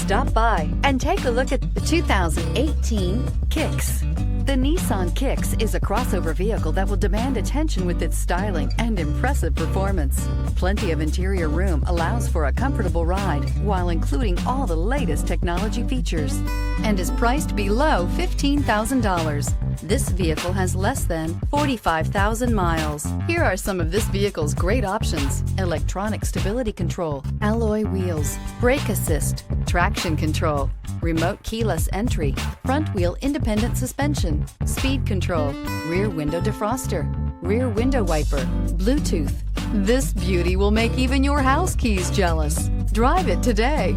Stop by and take a look at the 2018 Kicks. The Nissan Kicks is a crossover vehicle that will demand attention with its styling and impressive performance. Plenty of interior room allows for a comfortable ride while including all the latest technology features and is priced below $15,000. This vehicle has less than 45,000 miles. Here are some of this vehicle's great options: electronic stability control, alloy wheels, brake assist, traction control, remote keyless entry, front wheel independent suspension, speed control, rear window defroster, rear window wiper, Bluetooth. This beauty will make even your house keys jealous. Drive it today.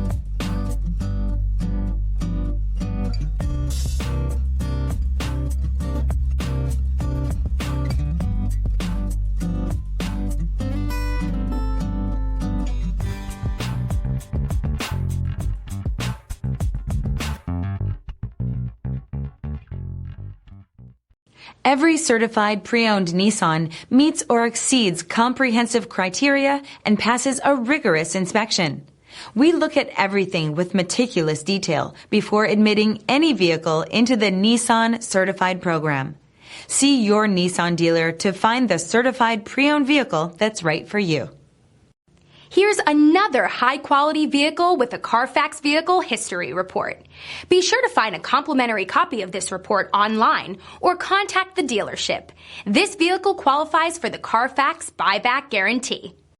Every certified pre-owned Nissan meets or exceeds comprehensive criteria and passes a rigorous inspection. We look at everything with meticulous detail before admitting any vehicle into the Nissan Certified program. See your Nissan dealer to find the certified pre-owned vehicle that's right for you. Here's another high-quality vehicle with a Carfax Vehicle History Report. Be sure to find a complimentary copy of this report online or contact the dealership. This vehicle qualifies for the Carfax Buyback Guarantee.